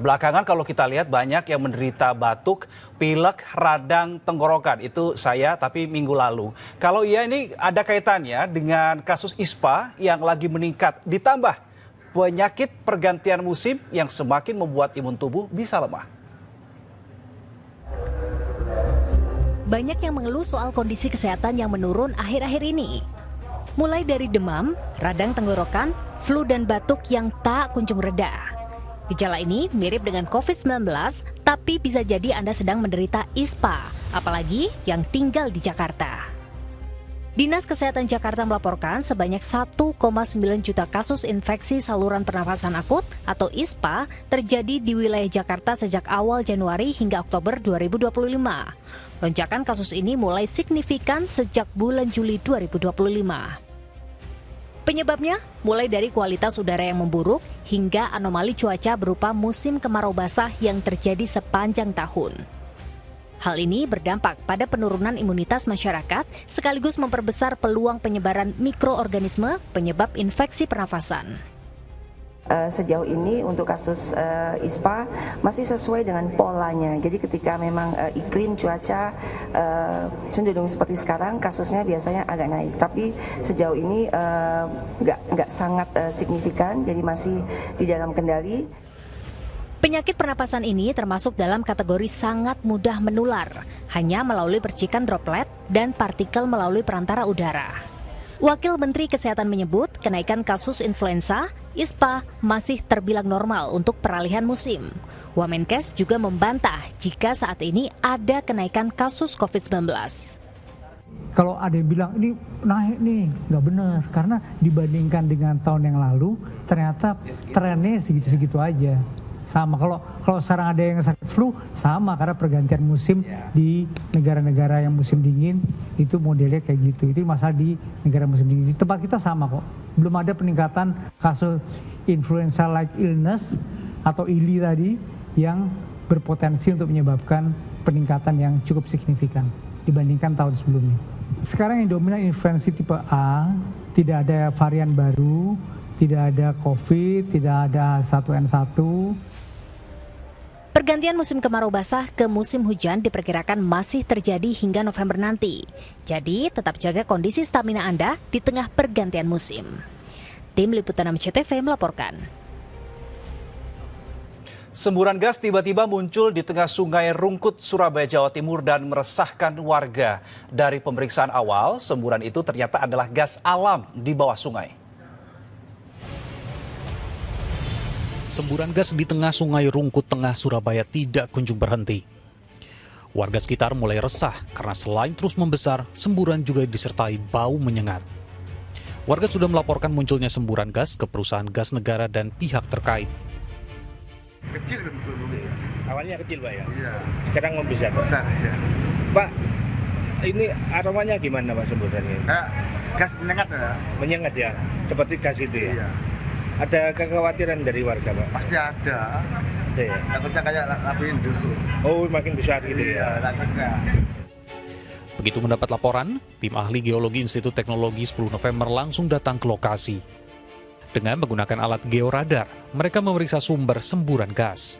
belakangan kalau kita lihat banyak yang menderita batuk, pilek, radang tenggorokan. Itu saya tapi minggu lalu. Kalau iya ini ada kaitannya dengan kasus ISPA yang lagi meningkat. Ditambah penyakit pergantian musim yang semakin membuat imun tubuh bisa lemah. Banyak yang mengeluh soal kondisi kesehatan yang menurun akhir-akhir ini. Mulai dari demam, radang tenggorokan, flu dan batuk yang tak kunjung reda. Gejala ini mirip dengan COVID-19, tapi bisa jadi Anda sedang menderita ISPA, apalagi yang tinggal di Jakarta. Dinas Kesehatan Jakarta melaporkan sebanyak 1,9 juta kasus infeksi saluran pernafasan akut atau ISPA terjadi di wilayah Jakarta sejak awal Januari hingga Oktober 2025. Lonjakan kasus ini mulai signifikan sejak bulan Juli 2025. Penyebabnya mulai dari kualitas udara yang memburuk hingga anomali cuaca berupa musim kemarau basah yang terjadi sepanjang tahun. Hal ini berdampak pada penurunan imunitas masyarakat sekaligus memperbesar peluang penyebaran mikroorganisme penyebab infeksi pernafasan. Sejauh ini untuk kasus ISPA masih sesuai dengan polanya. Jadi ketika memang iklim cuaca cenderung seperti sekarang, kasusnya biasanya agak naik. Tapi sejauh ini nggak sangat signifikan, jadi masih di dalam kendali. Penyakit pernapasan ini termasuk dalam kategori sangat mudah menular, hanya melalui percikan droplet dan partikel melalui perantara udara. Wakil Menteri Kesehatan menyebut kenaikan kasus influenza, ISPA masih terbilang normal untuk peralihan musim. Wamenkes juga membantah jika saat ini ada kenaikan kasus COVID-19. Kalau ada yang bilang ini naik nih, nggak benar. Karena dibandingkan dengan tahun yang lalu, ternyata trennya segitu-segitu aja. Sama, kalau sekarang ada yang sakit flu, sama karena pergantian musim di negara-negara yang musim dingin, itu modelnya kayak gitu. Itu masalah di negara musim dingin. Di tempat kita sama kok. Belum ada peningkatan kasus influenza-like illness atau ILI tadi yang berpotensi untuk menyebabkan peningkatan yang cukup signifikan dibandingkan tahun sebelumnya. Sekarang yang dominan influenza tipe A, tidak ada varian baru, tidak ada COVID, tidak ada H1N1. Pergantian musim kemarau basah ke musim hujan diperkirakan masih terjadi hingga November nanti. Jadi, tetap jaga kondisi stamina Anda di tengah pergantian musim. Tim Liputan MCTV melaporkan. Semburan gas tiba-tiba muncul di tengah Sungai Rungkut, Surabaya, Jawa Timur dan meresahkan warga. Dari pemeriksaan awal, semburan itu ternyata adalah gas alam di bawah sungai. Semburan gas di tengah Sungai Rungkut Tengah Surabaya tidak kunjung berhenti. Warga sekitar mulai resah karena selain terus membesar, semburan juga disertai bau menyengat. Warga sudah melaporkan munculnya semburan gas ke perusahaan gas negara dan pihak terkait. Kecil kan dulu ya. Awalnya kecil Pak ya? Iya. Sekarang membesar Pak? Besar ya. Pak, ini aromanya gimana Pak semburannya? Gas menyengat ya. Menyengat ya? Seperti gas itu ya? Iya. Ada kekhawatiran dari warga Pak? Pasti ada. Ada ya? Takutnya kayak lapindo. Oh makin besar gitu ya? Iya, takutnya. Begitu mendapat laporan, tim ahli geologi Institut Teknologi 10 November langsung datang ke lokasi. Dengan menggunakan alat georadar, mereka memeriksa sumber semburan gas.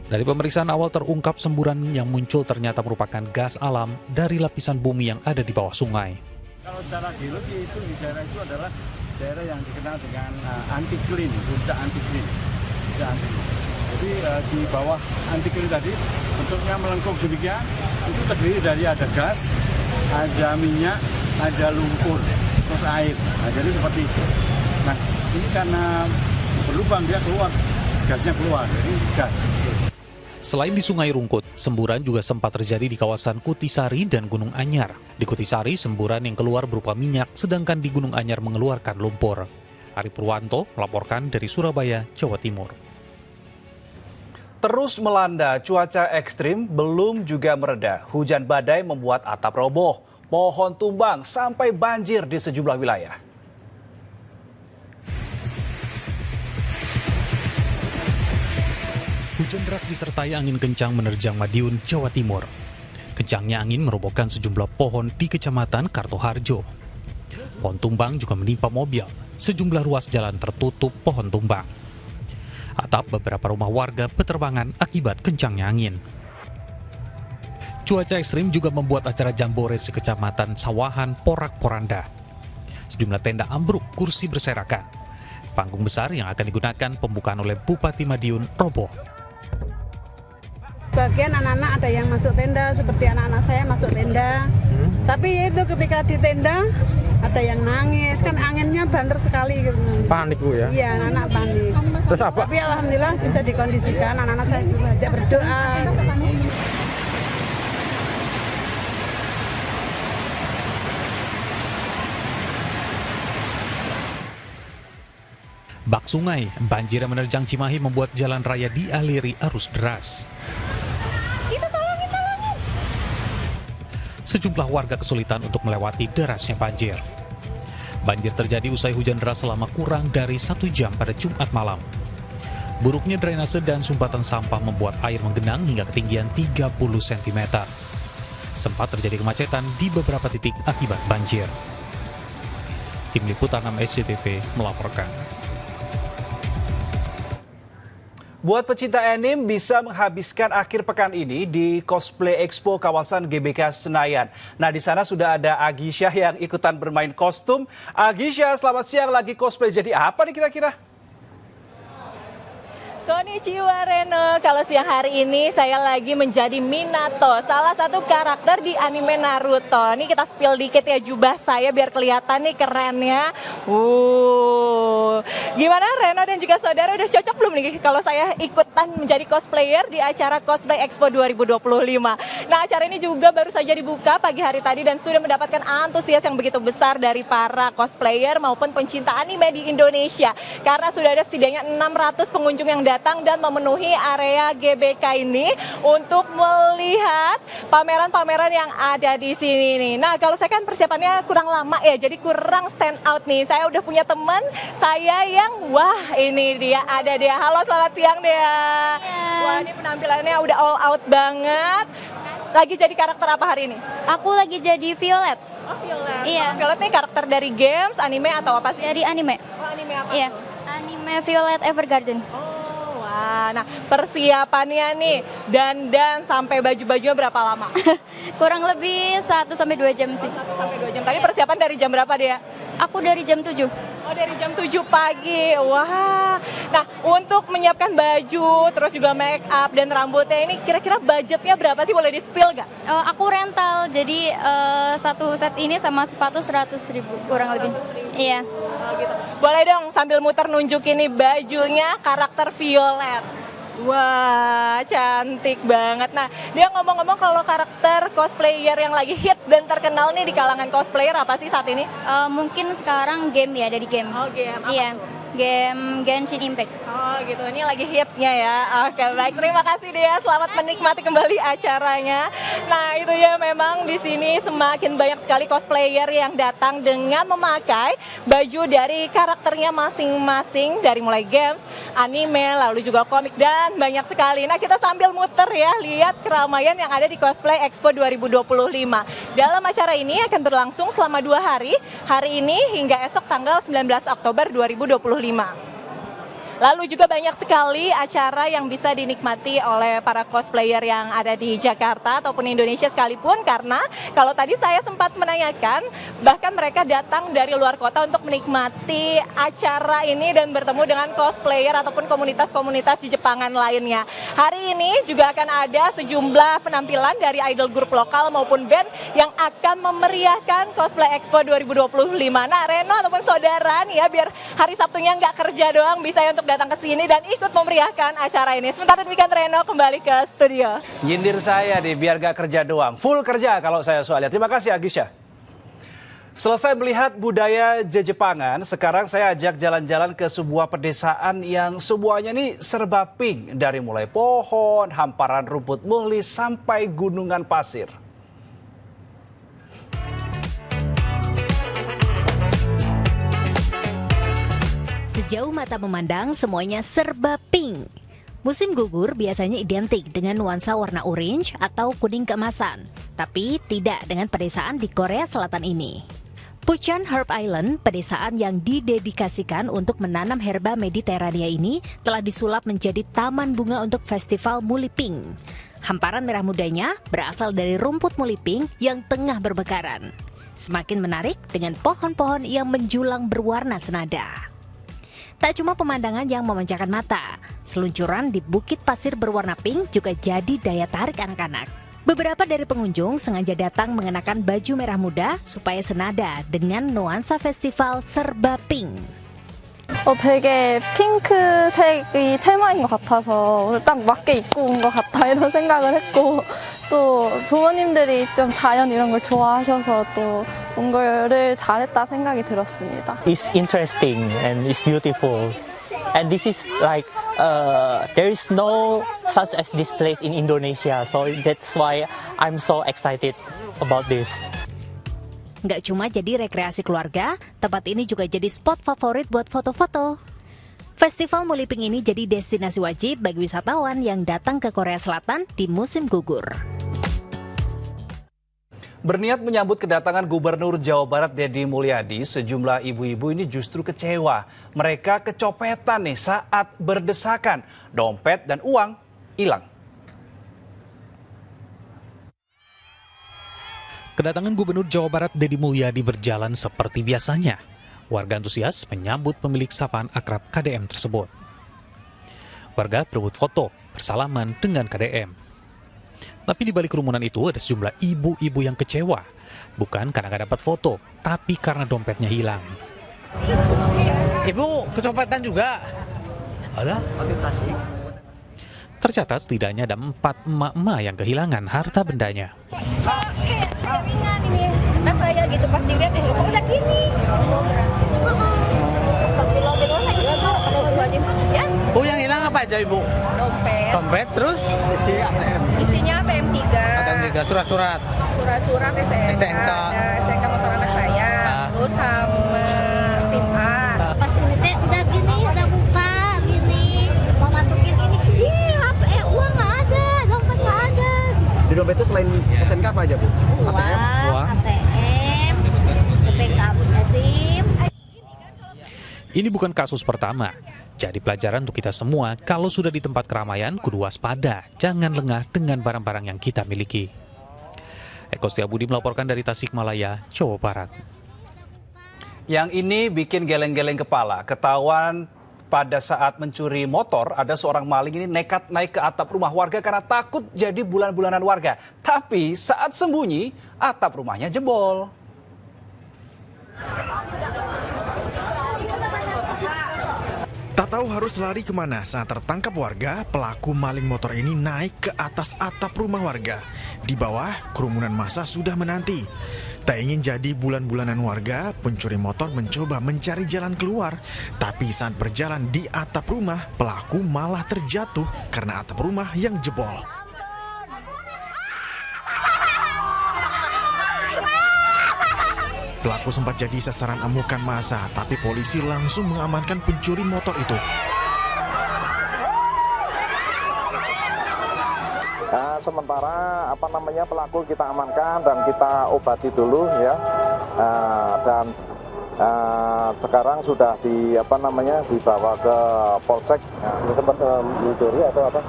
Dari pemeriksaan awal terungkap semburan yang muncul ternyata merupakan gas alam dari lapisan bumi yang ada di bawah sungai. Kalau secara geologi itu di daerah itu adalah daerah yang dikenal dengan antiklin, puncak antiklin. Jadi di bawah antiklin tadi bentuknya melengkung demikian, itu terdiri dari ada gas, ada minyak, ada lumpur, terus air. Nah, jadi seperti itu. Nah, ini karena berlubang dia keluar, gasnya keluar, jadi gas. Selain di Sungai Rungkut, semburan juga sempat terjadi di kawasan Kutisari dan Gunung Anyar. Di Kutisari, semburan yang keluar berupa minyak, sedangkan di Gunung Anyar mengeluarkan lumpur. Ari Purwanto melaporkan dari Surabaya, Jawa Timur. Terus melanda, cuaca ekstrim belum juga mereda. Hujan badai membuat atap roboh, pohon tumbang, sampai banjir di sejumlah wilayah. Hujan deras disertai angin kencang menerjang Madiun, Jawa Timur. Kencangnya angin merobohkan sejumlah pohon di Kecamatan Kartoharjo. Pohon tumbang juga menimpa mobil. Sejumlah ruas jalan tertutup pohon tumbang. Atap beberapa rumah warga berterbangan akibat kencangnya angin. Cuaca ekstrim juga membuat acara jambore sekecamatan Sawahan porak-poranda. Sejumlah tenda ambruk, kursi berserakan. Panggung besar yang akan digunakan pembukaan oleh Bupati Madiun roboh. Sebagian anak-anak ada yang masuk tenda, seperti anak-anak saya masuk tenda. Tapi itu ketika di tenda ada yang nangis, kan anginnya banter sekali gitu. Panik Bu ya? Iya, anak-anak panik. Terus apa? Tapi alhamdulillah bisa dikondisikan, anak-anak saya juga ajak berdoa. Bak sungai, banjir yang menerjang Cimahi membuat jalan raya dialiri arus deras. Sejumlah warga kesulitan untuk melewati derasnya banjir. Banjir terjadi usai hujan deras selama kurang dari 1 jam pada Jumat malam. Buruknya drainase dan sumbatan sampah membuat air menggenang hingga ketinggian 30 cm. Sempat terjadi kemacetan di beberapa titik akibat banjir. Tim Liputan 6 SCTV melaporkan. Buat pecinta anime bisa menghabiskan akhir pekan ini di Cosplay Expo kawasan GBK Senayan. Nah, di sana sudah ada Agisha yang ikutan bermain kostum. Agisha, selamat siang, lagi cosplay jadi apa nih kira-kira? Konnichiwa Reno, kalau siang hari ini saya lagi menjadi Minato, salah satu karakter di anime Naruto. Nih kita spill dikit ya jubah saya biar kelihatan nih kerennya. Gimana Reno dan juga saudara, udah cocok belum nih kalau saya ikutan menjadi cosplayer di acara Cosplay Expo 2025? Nah, acara ini juga baru saja dibuka pagi hari tadi dan sudah mendapatkan antusias yang begitu besar dari para cosplayer maupun pencinta anime di Indonesia. Karena sudah ada setidaknya 600 pengunjung yang datang dan memenuhi area GBK ini untuk melihat pameran-pameran yang ada di sini nih. Nah, kalau saya kan persiapannya kurang lama ya, jadi kurang stand out nih. Saya udah punya teman saya yang wah ini dia, ada dia. Halo, selamat siang Dea. Wah, ini penampilannya udah all out banget. Lagi jadi karakter apa hari ini? Aku lagi jadi Violet. Oh, Violet. Iya. Violet nih karakter dari games, anime atau apa sih? Dari anime. Oh, anime apa? Iya. Anime Violet Evergarden. Nah, persiapannya nih, dandan sampai baju-bajunya berapa lama? Kurang lebih 1-2 jam sih. 1-2 jam. Tadi persiapan dari jam berapa dia? Aku dari jam 7. Oh, dari jam 7 pagi. Wah. Nah, untuk menyiapkan baju, terus juga make up dan rambutnya ini kira-kira budgetnya berapa sih? Boleh di-spill nggak? Aku rental, jadi satu set ini sama sepatu 100.000 kurang lebih. Iya. Oh, gitu. Boleh dong sambil muter nunjukin nih bajunya karakter Violet. Wah, cantik banget. Nah, dia ngomong-ngomong kalau karakter cosplayer yang lagi hits dan terkenal nih di kalangan cosplayer apa sih saat ini? Mungkin sekarang game ya, dari game. Oh, game. Apa iya. tuh? Game Genshin Impact. Oh gitu, ini lagi hitsnya ya. Oke baik, terima kasih Dea. Selamat menikmati kembali acaranya. Nah itu dia, memang di sini semakin banyak sekali cosplayer yang datang dengan memakai baju dari karakternya masing-masing, dari mulai games, anime, lalu juga komik dan banyak sekali. Nah kita sambil muter ya, lihat keramaian yang ada di Cosplay Expo 2025. Dalam acara ini akan berlangsung selama 2 hari, hari ini hingga esok tanggal 19 Oktober 2025. Lalu juga banyak sekali acara yang bisa dinikmati oleh para cosplayer yang ada di Jakarta ataupun Indonesia sekalipun, karena kalau tadi saya sempat menanyakan bahkan mereka datang dari luar kota untuk menikmati acara ini dan bertemu dengan cosplayer ataupun komunitas-komunitas di Jepangan lainnya. Hari ini juga akan ada sejumlah penampilan dari idol grup lokal maupun band yang akan memeriahkan Cosplay Expo 2025. Nah Reno ataupun saudara nih ya, biar hari Sabtunya nggak kerja doang, bisa ya untuk datang ke sini dan ikut memeriahkan acara ini. Sementara demikian Reno kembali ke studio. Nyindir saya nih biar gak kerja doang, full kerja kalau saya soalnya. Terima kasih Agisha. Selesai melihat budaya Jepangan, sekarang saya ajak jalan-jalan ke sebuah pedesaan yang semuanya nih serba pink. Dari mulai pohon, hamparan rumput mulus sampai gunungan pasir. Sejauh mata memandang, semuanya serba pink. Musim gugur biasanya identik dengan nuansa warna orange atau kuning keemasan, tapi tidak dengan pedesaan di Korea Selatan ini. Puchan Herb Island, pedesaan yang didedikasikan untuk menanam herba Mediterania ini, telah disulap menjadi taman bunga untuk festival Muliping. Hamparan merah mudanya berasal dari rumput muliping yang tengah bermekaran. Semakin menarik dengan pohon-pohon yang menjulang berwarna senada. Tak cuma pemandangan yang memanjakan mata, seluncuran di bukit pasir berwarna pink juga jadi daya tarik anak-anak. Beberapa dari pengunjung sengaja datang mengenakan baju merah muda supaya senada dengan nuansa festival serba pink. 되게 핑크색이 테마인 것 같아서 오늘 딱 맞게 입고 온 것 같다 이런 생각을 했고 또 부모님들이 좀 자연 이런 걸 좋아하셔서 또 온 거를 잘했다 생각이 들었습니다. It's interesting and it's beautiful. And this is like there is no such as this place in Indonesia, so that's why I'm so excited about this. Nggak cuma jadi rekreasi keluarga, tempat ini juga jadi spot favorit buat foto-foto. Festival Muliping ini jadi destinasi wajib bagi wisatawan yang datang ke Korea Selatan di musim gugur. Berniat menyambut kedatangan Gubernur Jawa Barat Deddy Mulyadi, sejumlah ibu-ibu ini justru kecewa. Mereka kecopetan nih saat berdesakan, dompet dan uang hilang. Kedatangan Gubernur Jawa Barat Deddy Mulyadi berjalan seperti biasanya. Warga antusias menyambut pemilik sapaan akrab KDM tersebut. Warga berebut foto bersalaman dengan KDM. Tapi di balik kerumunan itu ada sejumlah ibu-ibu yang kecewa. Bukan karena nggak dapat foto, tapi karena dompetnya hilang. Ibu kecopetan juga? Ada? Pakai tasik. Tercatat setidaknya ada 4 emak-emak yang kehilangan harta bendanya. Kok ringan ini tas saya gitu, pas dilihat kok udah gini. Astagfirullahaladzim. Ya? Oh, yang hilang apa aja, Ibu? Dompet. Dompet, terus? Isinya ATM 3. ATM 3, surat-surat. Surat-surat STNK. STNK motor anak saya. Terus sama SIM A. Pas ini teh udah gini, udah buka gini, mau masukin ini. Uang nggak ada, dompet nggak ada. Di dompet itu selain STNK apa aja, Bu? Uang, ATM, BPKB, SIM. Ini bukan kasus pertama. Jadi pelajaran untuk kita semua, kalau sudah di tempat keramaian, kudu waspada. Jangan lengah dengan barang-barang yang kita miliki. Eko Setiabudi melaporkan dari Tasikmalaya, Jawa Barat. Yang ini bikin geleng-geleng kepala. Ketahuan pada saat mencuri motor, ada seorang maling ini nekat naik ke atap rumah warga karena takut jadi bulan-bulanan warga. Tapi saat sembunyi, atap rumahnya jebol. Tak tahu harus lari kemana saat tertangkap warga, pelaku maling motor ini naik ke atas atap rumah warga. Di bawah, kerumunan massa sudah menanti. Tak ingin jadi bulan-bulanan warga, pencuri motor mencoba mencari jalan keluar. Tapi saat berjalan di atap rumah, pelaku malah terjatuh karena atap rumah yang jebol. Pelaku sempat jadi sasaran amukan massa, tapi polisi langsung mengamankan pencuri motor itu. Sementara pelaku kita amankan dan kita obati dulu ya, dan sekarang sudah dibawa ke polsek. Sempat mencuri atau apa?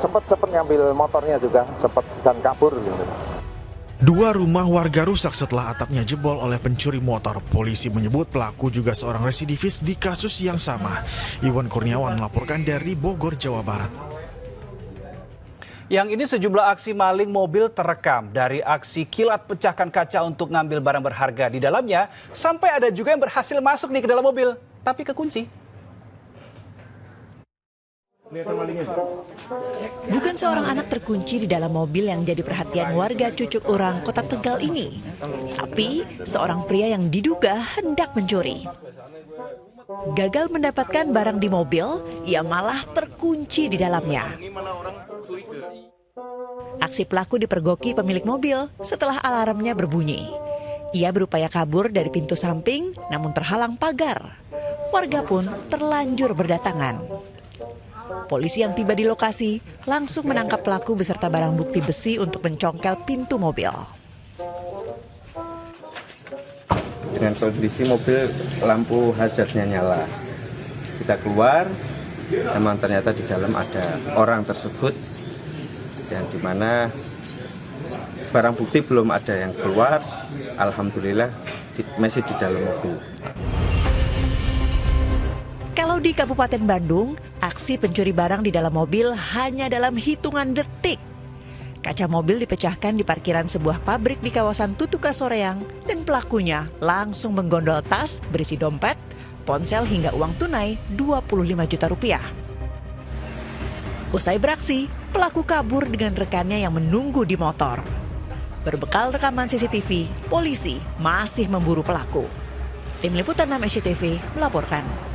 Sempat ngambil motornya juga, dan kabur gitu. 2 rumah warga rusak setelah atapnya jebol oleh pencuri motor. Polisi menyebut pelaku juga seorang residivis di kasus yang sama. Iwan Kurniawan melaporkan dari Bogor, Jawa Barat. Yang ini sejumlah aksi maling mobil terekam. Dari aksi kilat pecahkan kaca untuk ngambil barang berharga di dalamnya, sampai ada juga yang berhasil masuk nih ke dalam mobil, tapi kekunci. Bukan seorang anak terkunci di dalam mobil yang jadi perhatian warga Cucuk Urang, Kota Tegal ini, tapi seorang pria yang diduga hendak mencuri. Gagal mendapatkan barang di mobil, ia malah terkunci di dalamnya. Aksi pelaku dipergoki pemilik mobil setelah alarmnya berbunyi. Ia berupaya kabur dari pintu samping, namun terhalang pagar. Warga pun terlanjur berdatangan. Polisi yang tiba di lokasi langsung menangkap pelaku beserta barang bukti besi untuk mencongkel pintu mobil. dengan kondisi mobil lampu hazardnya nyala. Kita keluar, memang ternyata di dalam ada orang tersebut, dan di mana barang bukti belum ada yang keluar. Alhamdulillah masih di dalam mobil. Kalau di Kabupaten Bandung, aksi pencuri barang di dalam mobil hanya dalam hitungan detik. Kaca mobil dipecahkan di parkiran sebuah pabrik di kawasan Tutuka Soreang dan pelakunya langsung menggondol tas berisi dompet, ponsel hingga uang tunai 25 juta rupiah. Usai beraksi, pelaku kabur dengan rekannya yang menunggu di motor. Berbekal rekaman CCTV, polisi masih memburu pelaku. Tim Liputan 6 SCTV melaporkan.